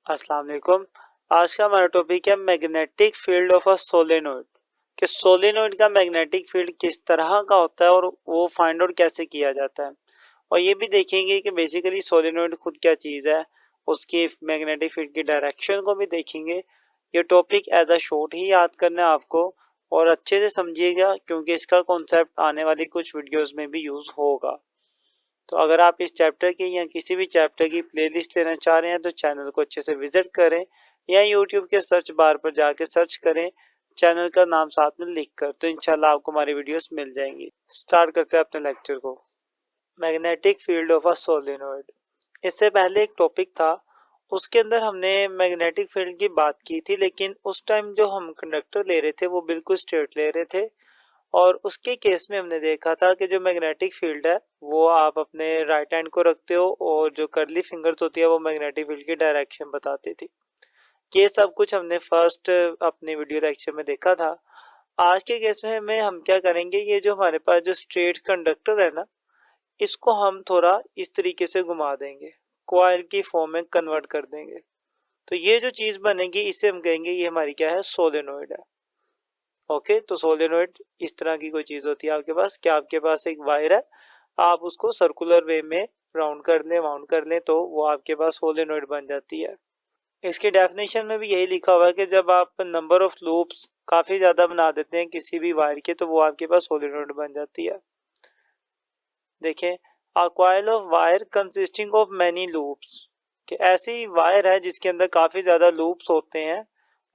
अस्सलाम वालेकुम। आज का हमारा टॉपिक है magnetic field of a solenoid कि सोलेनोइड का मैग्नेटिक फील्ड किस तरह का होता है और वो फाइंड आउट कैसे किया जाता है। और ये भी देखेंगे कि बेसिकली सोलेनोइड खुद क्या चीज़ है, उसकी मैग्नेटिक फील्ड की डायरेक्शन को भी देखेंगे। ये टॉपिक एज अ शॉर्ट ही याद करना है आपको और अच्छे से समझिएगा क्योंकि इसका कॉन्सेप्ट आने वाली कुछ वीडियोस में भी यूज़ होगा। तो अगर आप इस चैप्टर की या किसी भी चैप्टर की प्लेलिस्ट लेना चाह रहे हैं तो चैनल को अच्छे से विजिट करें या यूट्यूब के सर्च बार पर जाके सर्च करें चैनल का नाम साथ में लिखकर, तो इंशाल्लाह आपको हमारी वीडियोस मिल जाएंगी। स्टार्ट करते हैं अपने लेक्चर को। Magnetic field of a solenoid. इससे पहले एक टॉपिक था, उसके अंदर हमने मैग्नेटिक फील्ड की बात की थी, लेकिन उस टाइम जो हम कंडक्टर ले रहे थे वो बिल्कुल स्ट्रेट ले रहे थे और उसके केस में हमने देखा था कि जो मैग्नेटिक फील्ड है वो आप अपने राइट हैंड को रखते हो और जो कर्ली फिंगर्स होती है वो मैग्नेटिक फील्ड की डायरेक्शन बताती थी। ये सब कुछ हमने फर्स्ट अपने वीडियो लेक्चर में देखा था। आज के केस में हम क्या करेंगे, ये जो हमारे पास जो स्ट्रेट कंडक्टर है ना, इसको हम थोड़ा इस तरीके से घुमा देंगे, कॉइल की फॉर्म में कन्वर्ट कर देंगे। तो ये जो चीज बनेगी इसे हम कहेंगे ये हमारी क्या है, सोलेनोइड है। ओके, तो सोलेनोइड इस तरह की कोई चीज होती है आपके पास, क्या आपके पास एक वायर है, आप उसको सर्कुलर वे में राउंड कर लें, वाउंड कर लें तो वो आपके पास सोलेनोइड बन जाती है। इसकी डेफिनेशन में भी यही लिखा हुआ है कि जब आप नंबर ऑफ लूप्स काफी ज्यादा बना देते हैं किसी भी वायर के तो वो आपके पास सोलेनोइड बन जाती है। देखें, a coil of wire consisting of many loops, कि ऐसी वायर है जिसके अंदर काफी ज्यादा लूप्स होते हैं,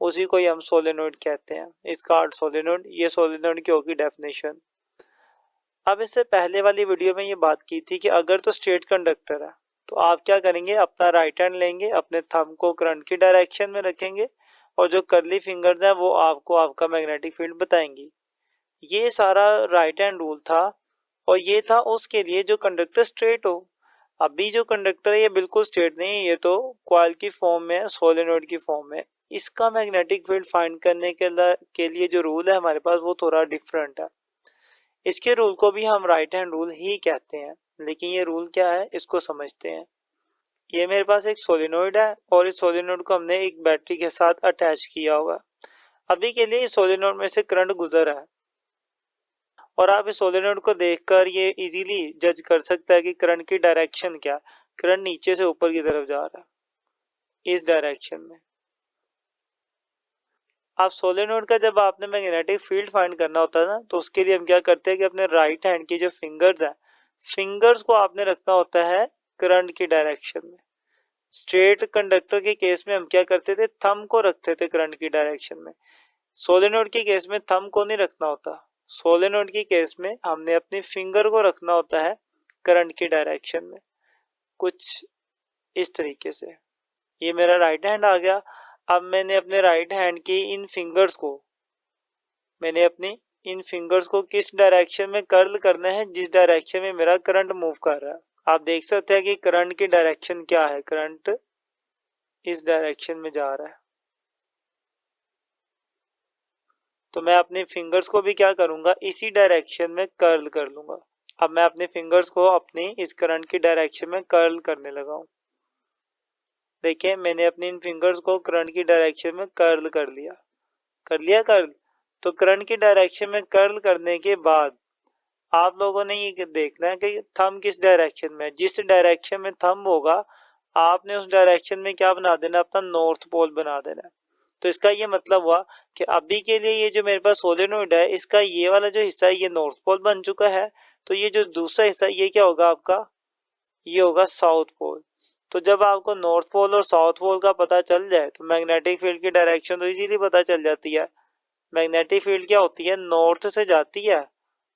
उसी को ही हम सोलेनोइड कहते हैं। इसका अर्थ सोलेनोइड, ये सोलेनोइड की होगी डेफिनेशन। अब इससे पहले वाली वीडियो में ये बात की थी कि अगर तो स्ट्रेट कंडक्टर है तो आप क्या करेंगे, अपना राइट हैंड लेंगे, अपने थंब को करंट की डायरेक्शन में रखेंगे और जो कर्ली फिंगर्स हैं वो आपको आपका मैग्नेटिक फील्ड बताएंगी। ये सारा राइट हैंड रूल था और ये था उसके लिए जो कंडक्टर स्ट्रेट हो। अभी जो कंडक्टर है ये बिल्कुल स्ट्रेट नहीं है, ये तो कॉइल की फॉर्म में, सोलेनोइड की फॉर्म में। इसका मैग्नेटिक फील्ड फाइंड करने के लिए जो रूल है हमारे पास वो थोड़ा डिफरेंट है। इसके रूल को भी हम राइट हैंड रूल ही कहते हैं, लेकिन ये रूल क्या है इसको समझते हैं। ये मेरे पास एक सोलेनोइड है और इस सोलेनोइड को हमने एक बैटरी के साथ अटैच किया हुआ है। अभी के लिए इस सोलेनोइड में से करंट गुजर रहा है और आप इस सोलेनोइड को देखकर ये इजीली जज कर सकता है कि करंट की डायरेक्शन क्या। करंट नीचे से ऊपर की तरफ जा रहा है इस डायरेक्शन में। आप सोलेनोइड का जब आपने मैग्नेटिक फील्ड फाइंड करना होता है ना, तो उसके लिए हम क्या करते हैं कि अपने राइट हैंड की जो फिंगर्स हैं, फिंगर्स को आपने रखना होता है करंट की डायरेक्शन में। स्ट्रेट कंडक्टर के केस में हम क्या करते थे, थंब को रखते थे करंट की डायरेक्शन में। सोलेनोइड के केस में थंब को नहीं रखना होता, सोलेनोइड के केस में हमने अपनी फिंगर को रखना होता है करंट की डायरेक्शन में, कुछ इस तरीके से। ये मेरा राइट हैंड आ गया। अब मैंने अपने राइट हैंड की इन फिंगर्स को किस डायरेक्शन में कर्ल करना है, जिस डायरेक्शन में मेरा करंट मूव कर रहा है। आप देख सकते हैं कि करंट की डायरेक्शन क्या है, करंट इस डायरेक्शन में जा रहा है। तो मैं अपने फिंगर्स को भी क्या करूंगा, इसी डायरेक्शन में कर्ल कर लूंगा। अब मैं अपने फिंगर्स को अपनी इस करंट की डायरेक्शन में कर्ल करने लगा हूं। देखिए, मैंने अपनी इन फिंगर्स को करंट की डायरेक्शन में कर्ल कर लिया। कर्ल। तो करंट की डायरेक्शन में कर्ल करने के बाद आप लोगों ने ये देखना है कि थंब किस डायरेक्शन में है। जिस डायरेक्शन में थंब होगा आपने उस डायरेक्शन में क्या बना देना, अपना नॉर्थ पोल बना देना है। तो इसका ये मतलब हुआ कि अभी के लिए ये जो मेरे पास सोलेनोइड है इसका ये वाला जो हिस्सा है ये नॉर्थ पोल बन चुका है। तो ये जो दूसरा हिस्सा ये क्या होगा आपका, ये होगा साउथ पोल। तो जब आपको नॉर्थ पोल और साउथ पोल का पता चल जाए तो मैग्नेटिक फील्ड की डायरेक्शन तो इजीली पता चल जाती है। मैग्नेटिक फील्ड क्या होती है, नॉर्थ से जाती है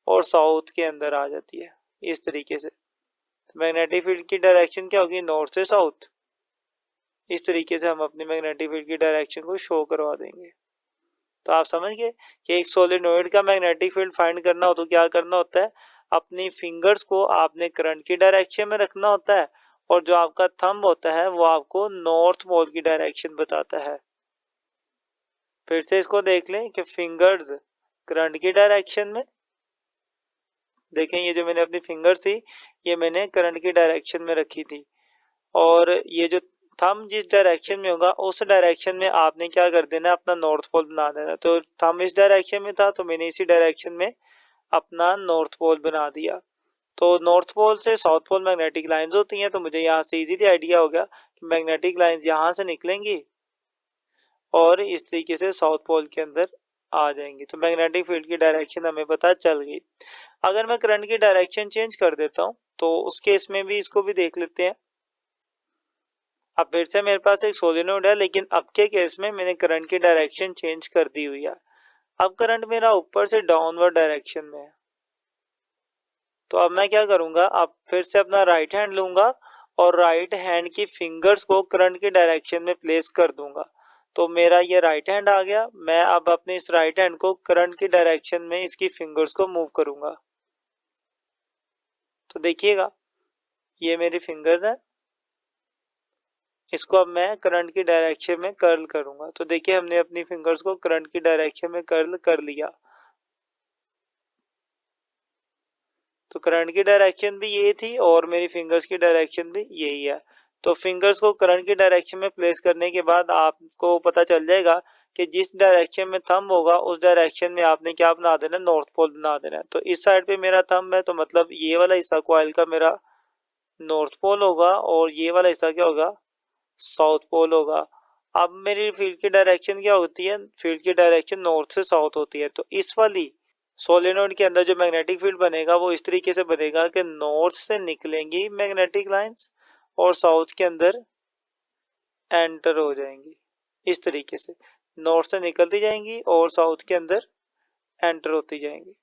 और साउथ के अंदर आ जाती है इस तरीके से। तो मैग्नेटिक फील्ड की डायरेक्शन क्या होगी, नॉर्थ से साउथ। इस तरीके से हम अपनी मैग्नेटिक फील्ड की डायरेक्शन को शो करवा देंगे। तो आप समझ गए कि एक सोलेनोइड का मैग्नेटिक फील्ड फाइंड करना हो तो क्या करना होता है, अपनी फिंगर्स को आपने करंट की डायरेक्शन में रखना होता है और जो आपका थंब होता है वो आपको नॉर्थ पोल की डायरेक्शन बताता है। फिर से इसको देख लें कि फिंगर्स करंट की डायरेक्शन में, देखें ये जो मैंने अपनी फिंगर्स थी ये मैंने करंट की डायरेक्शन में रखी थी और ये जो थंब जिस डायरेक्शन में होगा उस डायरेक्शन में आपने क्या कर देना, अपना नॉर्थ पोल बना देना। तो थंब इस डायरेक्शन में था तो मैंने इसी डायरेक्शन में अपना नॉर्थ पोल बना दिया। तो नॉर्थ पोल से साउथ पोल मैग्नेटिक लाइंस होती हैं, तो मुझे यहाँ से इजीली आइडिया हो गया कि मैग्नेटिक लाइंस यहाँ से निकलेंगी और इस तरीके से साउथ पोल के अंदर आ जाएंगी। तो मैग्नेटिक फील्ड की डायरेक्शन हमें पता चल गई। अगर मैं करंट की डायरेक्शन चेंज कर देता हूँ तो उस केस में भी इसको भी देख लेते हैं। अब फिर से मेरे पास एक सोलेनोइड है, लेकिन अब के केस में मैंने करंट की डायरेक्शन चेंज कर दी हुई है। अब करंट मेरा ऊपर से डाउनवर्ड डायरेक्शन में है। तो अब मैं क्या करूंगा, अब फिर से अपना राइट हैंड लूंगा और राइट हैंड की फिंगर्स को करंट की डायरेक्शन में प्लेस कर दूंगा। तो मेरा ये राइट हैंड आ गया। मैं अब अपने इस राइट हैंड को करंट की डायरेक्शन में इसकी फिंगर्स को मूव करूंगा। तो देखिएगा ये मेरी फिंगर्स है, इसको अब मैं करंट की डायरेक्शन में कर्ल करूंगा। तो देखिए हमने अपनी फिंगर्स को करंट की डायरेक्शन में कर्ल कर लिया। तो करंट की डायरेक्शन भी ये थी और मेरी फिंगर्स की डायरेक्शन भी यही है। तो फिंगर्स को करंट की डायरेक्शन में प्लेस करने के बाद आपको पता चल जाएगा कि जिस डायरेक्शन में थंब होगा उस डायरेक्शन में आपने क्या बना देना, नॉर्थ पोल बना देना। तो इस साइड पे मेरा थंब है, तो मतलब ये वाला हिस्सा कॉइल का मेरा नॉर्थ पोल होगा और ये वाला हिस्सा क्या होगा, साउथ पोल होगा। अब मेरी फील्ड की डायरेक्शन क्या होती है, फील्ड की डायरेक्शन नॉर्थ से साउथ होती है। तो इस वाली सोलेनोइड के अंदर जो मैग्नेटिक फील्ड बनेगा वो इस तरीके से बनेगा कि नॉर्थ से निकलेंगी मैग्नेटिक लाइंस और साउथ के अंदर एंटर हो जाएंगी। इस तरीके से नॉर्थ से निकलती जाएंगी और साउथ के अंदर एंटर होती जाएंगी।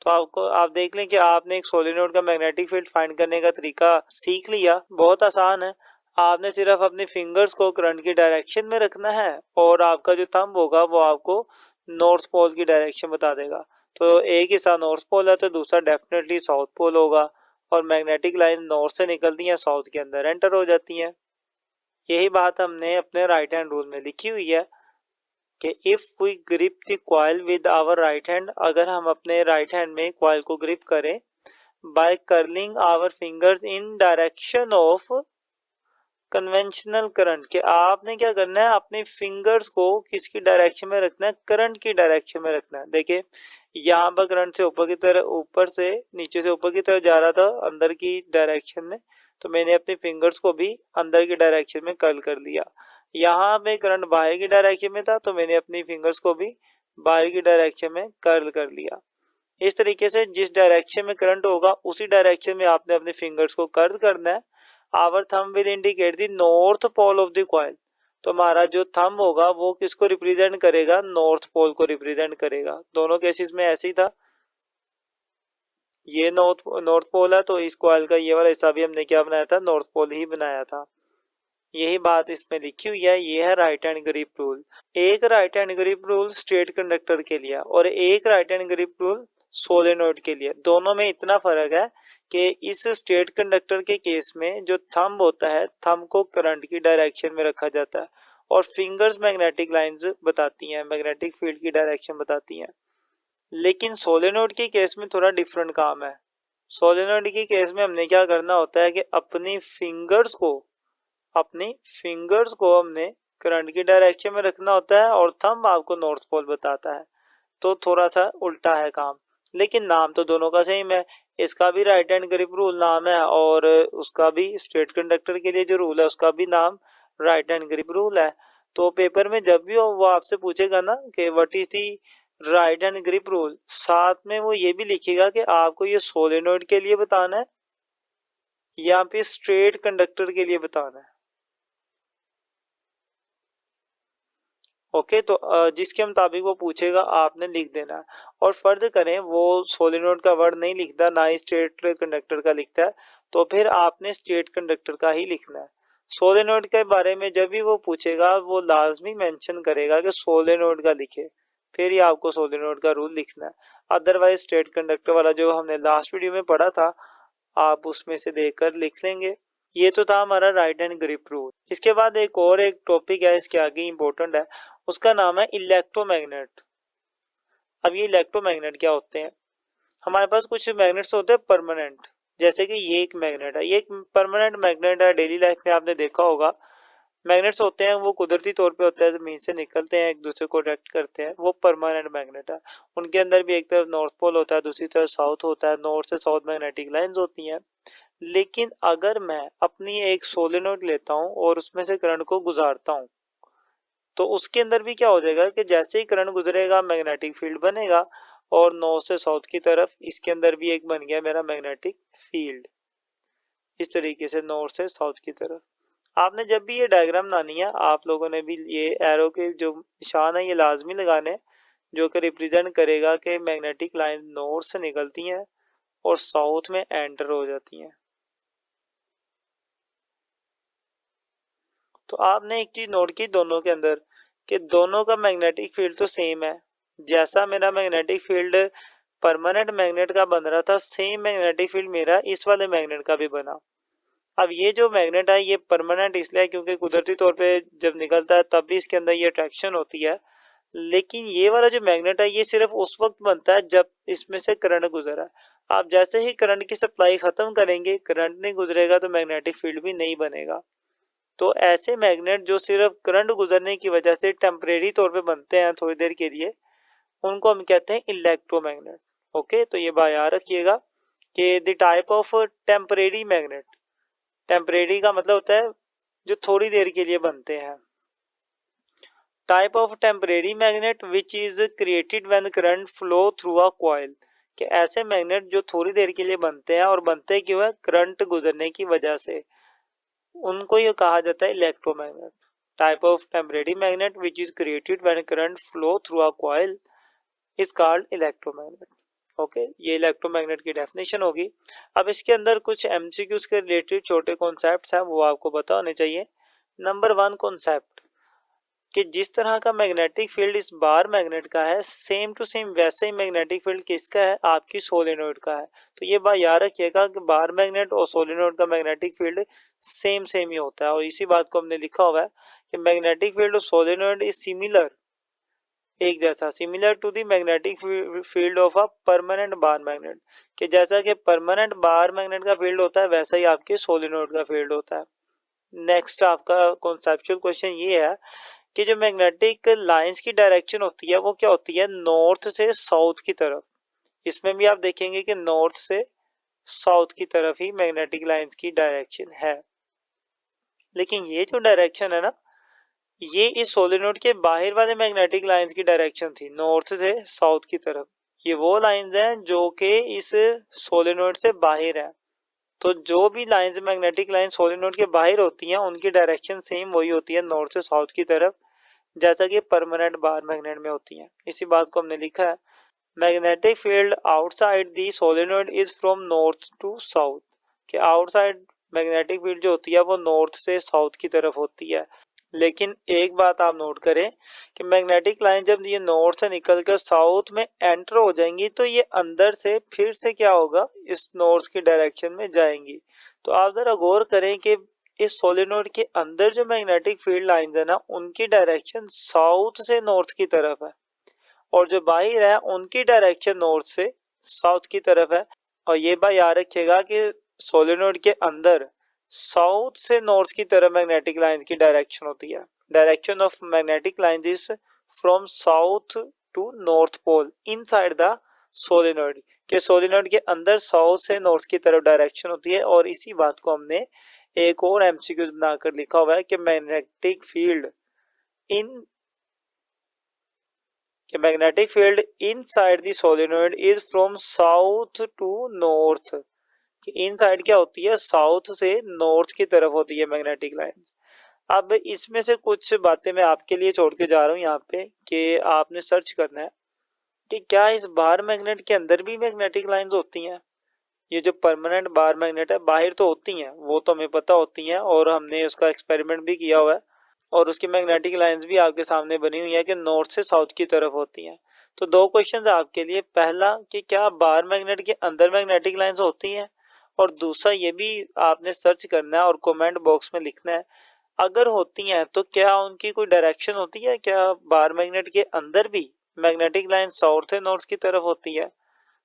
तो आप देख लें कि आपने एक सोलेनोइड का मैग्नेटिक फील्ड फाइंड करने का तरीका सीख लिया। बहुत आसान है, आपने सिर्फ अपनी फिंगर्स को करंट की डायरेक्शन में रखना है और आपका जो थंब होगा वो आपको नॉर्थ पोल की डायरेक्शन बता देगा। तो एक हिस्सा नॉर्थ पोल है तो दूसरा डेफिनेटली साउथ पोल होगा और मैग्नेटिक लाइन नॉर्थ से निकलती हैं, साउथ के अंदर एंटर हो जाती हैं। यही बात हमने अपने राइट हैंड रूल में लिखी हुई है कि if we grip the coil with our right hand, अगर हम अपने राइट हैंड में कॉइल को ग्रिप करें by curling our fingers in direction of conventional current, के आपने क्या करना है, अपने फिंगर्स को किसकी डायरेक्शन में रखना है, करंट की डायरेक्शन में रखना है। देखिए यहाँ पर करंट से ऊपर की तरफ, ऊपर से नीचे से ऊपर की तरफ जा रहा था अंदर की डायरेक्शन में, तो मैंने अपने फिंगर्स को भी अंदर की डायरेक्शन में कर्ल कर लिया। यहाँ पे करंट बाहर की डायरेक्शन में था तो मैंने अपनी फिंगर्स को भी बाहर की डायरेक्शन में कर्ल कर लिया। इस तरीके से जिस डायरेक्शन में करंट होगा उसी डायरेक्शन में आपने अपने फिंगर्स को कर्ल करना है। Our thumb will indicate the north pole of the coil, तो हमारा जो थंब होगा वो किसको रिप्रेजेंट करेगा, नॉर्थ पोल को रिप्रेजेंट करेगा। दोनों केसेस में ऐसे ही था, ये नॉर्थ पोल है तो इस कॉइल का ये वाला हिस्सा भी हमने क्या बनाया था, नॉर्थ पोल ही बनाया था। यही बात इसमें लिखी हुई है। ये है राइट हैंड ग्रिप रूल। एक right hand grip rule straight conductor के लिए और एक right hand grip rule solenoid के लिए। दोनों में इतना फर्क है कि इस स्ट्रेट कंडक्टर के केस में जो थंब होता है, थंब को करंट की डायरेक्शन में रखा जाता है और फिंगर्स मैग्नेटिक लाइंस बताती हैं, मैग्नेटिक फील्ड की डायरेक्शन बताती हैं। लेकिन सोलेनोइड के केस में थोड़ा डिफरेंट काम है। सोलेनोइड के केस में हमने क्या करना होता है कि अपनी फिंगर्स को हमने करंट की डायरेक्शन में रखना होता है और थंब आपको नॉर्थ पोल बताता है। तो थोड़ा सा उल्टा है काम, लेकिन नाम तो दोनों का सेम है। इसका भी राइट हैंड ग्रिप रूल नाम है और उसका भी स्ट्रेट कंडक्टर के लिए जो रूल है उसका भी नाम राइट हैंड ग्रिप रूल है। तो पेपर में जब भी वो आपसे पूछेगा ना कि what is the right hand grip rule, साथ में वो ये भी लिखेगा कि आपको ये सोलेनोइड के लिए बताना है या फिर स्ट्रेट कंडक्टर के लिए बताना है। ओके, तो जिसके मुताबिक वो पूछेगा आपने लिख देना है। और फर्ज करें वो सोलेनोइड का वर्ड नहीं लिखता, ना ही स्ट्रेट कंडक्टर का लिखता है, तो फिर आपने स्ट्रेट कंडक्टर का ही लिखना है। सोलेनोइड के बारे में जब भी वो पूछेगा वो लाजमी मेंशन करेगा कि सोलेनोइड का लिखे, फिर ही आपको सोलेनोइड का रूल लिखना है। अदरवाइज स्ट्रेट कंडक्टर वाला जो हमने लास्ट वीडियो में पढ़ा था आप उसमें से देखकर लिख लेंगे। ये तो था हमारा राइट हैंड ग्रिप रूल। इसके बाद एक टॉपिक है, इसके आगे इंपॉर्टेंट है, उसका नाम है इलेक्ट्रोमैग्नेट। अब ये इलेक्ट्रोमैग्नेट क्या होते हैं, हमारे पास कुछ मैग्नेट्स होते हैं परमानेंट, जैसे कि ये एक मैग्नेट है, ये एक परमानेंट मैग्नेट है। डेली लाइफ में आपने देखा होगा मैग्नेट्स होते हैं वो कुदरती तौर पे होते हैं, जमीन से निकलते हैं, एक दूसरे को अट्रैक्ट करते हैं, वो परमानेंट मैग्नेट है। उनके अंदर भी एक तरफ नॉर्थ पोल होता है, दूसरी तरफ साउथ होता है, नॉर्थ से साउथ मैग्नेटिक लाइंस होती हैं। लेकिन अगर मैं अपनी एक सोलेनोइड लेता हूँ और उसमें से करंट को गुजारता हूँ, तो उसके अंदर भी क्या हो जाएगा कि जैसे ही करंट गुजरेगा मैग्नेटिक फील्ड बनेगा, और नॉर्थ से साउथ की तरफ इसके अंदर भी एक बन गया मेरा मैग्नेटिक फील्ड, इस तरीके से नॉर्थ से साउथ की तरफ। आपने जब भी ये डायग्राम बनानी है, आप लोगों ने भी ये एरो के जो निशान है ये लाजमी लगाने हैं, जो कि रिप्रेजेंट करेगा कि मैग्नेटिक लाइन नॉर्थ से निकलती हैं और साउथ में एंटर हो जाती हैं। तो आपने एक चीज नोट की दोनों के अंदर, कि दोनों का मैग्नेटिक फील्ड तो सेम है। जैसा मेरा मैग्नेटिक फील्ड परमानेंट मैग्नेट का बन रहा था, सेम मैग्नेटिक फील्ड मेरा इस वाले मैग्नेट का भी बना। अब ये जो मैग्नेट है ये परमानेंट इसलिए है क्योंकि कुदरती तौर पे जब निकलता है तब भी इसके अंदर ये अट्रैक्शन होती है। लेकिन ये वाला जो मैग्नेट है ये सिर्फ उस वक्त बनता है जब इसमें से करंट गुजरा है। आप जैसे ही करंट की सप्लाई खत्म करेंगे, करंट नहीं गुजरेगा, तो मैग्नेटिक फील्ड भी नहीं बनेगा। तो ऐसे मैग्नेट जो सिर्फ करंट गुजरने की वजह से टेम्परेरी तौर पे बनते हैं थोड़ी देर के लिए, उनको हम कहते हैं इलेक्ट्रोमैग्नेट। ओके, तो ये बात याद रखिएगा कि the type of temporary magnet, temporary का मतलब होता है जो थोड़ी देर के लिए बनते हैं। Type of temporary magnet which is created when current flow through a coil, कि ऐसे मैग्नेट जो थोड़ी देर के लिए बनते हैं, और बनते क्यों है, करंट गुजरने की वजह से, उनको ये कहा जाता है electromagnet. Type of temporary magnet which is created when current flow through a coil is called electromagnet. Okay, ये इलेक्ट्रोमैग्नेट की डेफिनेशन होगी। अब इसके अंदर कुछ एमसीक्यूज के रिलेटेड छोटे कॉन्सेप्ट्स हैं, वो आपको पता होने चाहिए। नंबर 1 कॉन्सेप्ट, कि जिस तरह का मैग्नेटिक फील्ड इस बार मैग्नेट का है, सेम टू सेम वैसे ही मैग्नेटिक फील्ड किसका है, आपकी सोलेनोइड का है। तो ये बात याद रखिएगा कि बार मैग्नेट और सोलेनोइड का मैग्नेटिक फील्ड सेम सेम ही होता है, और इसी बात को हमने लिखा हुआ है कि magnetic field of solenoid is similar, एक जैसा, similar to the magnetic field of a permanent bar magnet, कि जैसा कि परमानेंट बार मैग्नेट का फील्ड होता है वैसा ही आपके सोलेनोइड का फील्ड होता है। नेक्स्ट आपका कॉन्सेप्चुअल क्वेश्चन ये है कि जो मैग्नेटिक लाइंस की डायरेक्शन होती है वो क्या होती है, नॉर्थ से साउथ की तरफ। इसमें भी आप देखेंगे कि नॉर्थ से साउथ की तरफ ही मैग्नेटिक लाइंस की डायरेक्शन है। लेकिन ये जो डायरेक्शन है ना, ये इस सोलेनोइड के बाहर वाले मैग्नेटिक लाइंस की डायरेक्शन थी, नॉर्थ से साउथ की तरफ। ये वो लाइंस हैं जो कि इस सोलेनोइड से बाहर है। तो जो भी लाइंस मैग्नेटिक लाइन सोलेनोइड के बाहर होती हैं उनकी डायरेक्शन सेम वही होती है, नॉर्थ से साउथ की तरफ, जैसा कि परमानेंट बार मैग्नेट में होती हैं। इसी बात को हमने लिखा है, magnetic field outside the solenoid is from north to south, कि आउटसाइड मैग्नेटिक फील्ड जो होती है वो नॉर्थ से साउथ की तरफ होती है। लेकिन एक बात आप नोट करें कि मैग्नेटिक लाइन जब ये नॉर्थ से निकलकर साउथ में एंटर हो जाएंगी तो ये अंदर से फिर से क्या होगा, इस नॉर्थ की डायरेक्शन में जाएंगी। तो आप जरा गौर करें कि इस सोलेनोइड के अंदर जो मैग्नेटिक फील्ड लाइंस है ना, उनकी डायरेक्शन साउथ से नॉर्थ की तरफ है, और जो बाहर है उनकी डायरेक्शन नॉर्थ से साउथ की तरफ है। और ये बात याद रखिएगा कि सोलेनोइड के अंदर साउथ से नॉर्थ की तरफ मैग्नेटिक लाइंस की डायरेक्शन होती है। Direction of magnetic lines is from south to north pole inside the solenoid, के सोलेनोइड के अंदर साउथ से नॉर्थ की तरफ डायरेक्शन होती है। और इसी बात को हमने एक और एमसीक्यू बनाकर लिखा हुआ है कि magnetic field inside the solenoid is from south to north, कि इनसाइड क्या होती है, साउथ से नॉर्थ की तरफ होती है मैग्नेटिक लाइंस। अब इसमें से कुछ बातें मैं आपके लिए छोड़ के जा रहा हूँ यहाँ पे, कि आपने सर्च करना है कि क्या इस बार मैग्नेट के अंदर भी मैग्नेटिक लाइंस होती हैं। ये जो परमानेंट बार मैग्नेट है बाहर तो होती हैं, वो तो हमें पता होती हैं, और हमने उसका एक्सपेरिमेंट भी किया हुआ है, और उसकी मैग्नेटिक लाइंस भी आपके सामने बनी हुई है कि नॉर्थ से साउथ की तरफ होती हैं। तो दो क्वेश्चन आपके लिए, पहला कि क्या बार मैग्नेट के अंदर मैग्नेटिक लाइंस होती हैं, और दूसरा ये भी आपने सर्च करना है और कमेंट बॉक्स में लिखना है, अगर होती हैं तो क्या उनकी कोई डायरेक्शन होती है, क्या बार मैग्नेट के अंदर भी मैग्नेटिक लाइन साउथ से नॉर्थ की तरफ होती है।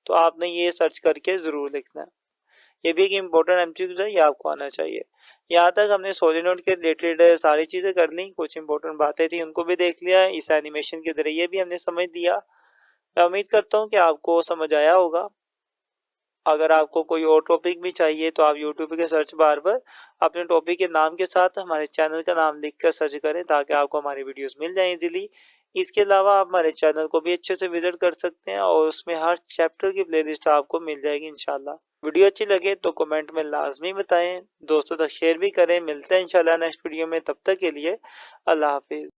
तो आपने ये सर्च करके जरूर लिखना है। ये भी एक इम्पोर्टेंट एमसीक्यू है, ये आपको आना चाहिए। यहाँ तक हमने सोलेनोइड के रिलेटेड सारी चीज़ें कर ली, कुछ इंपॉर्टेंट बातें थी उनको भी देख लिया, इस एनिमेशन के जरिए भी हमने समझ लिया। मैं उम्मीद करता हूँ कि आपको समझ आया होगा। अगर आपको कोई और टॉपिक भी चाहिए तो आप यूट्यूब के सर्च बार पर अपने टॉपिक के नाम के साथ हमारे चैनल का नाम लिखकर सर्च करें ताकि आपको हमारी वीडियोस मिल जाएं इजीली। इसके अलावा आप हमारे चैनल को भी अच्छे से विजिट कर सकते हैं और उसमें हर चैप्टर की प्लेलिस्ट आपको मिल जाएगी इंशाल्लाह। वीडियो अच्छी लगे तो कमेंट में लाजमी बताएं, दोस्तों तक शेयर भी करें। मिलते हैं इंशाल्लाह नेक्स्ट वीडियो में, तब तक के लिए अल्लाह हाफिज़।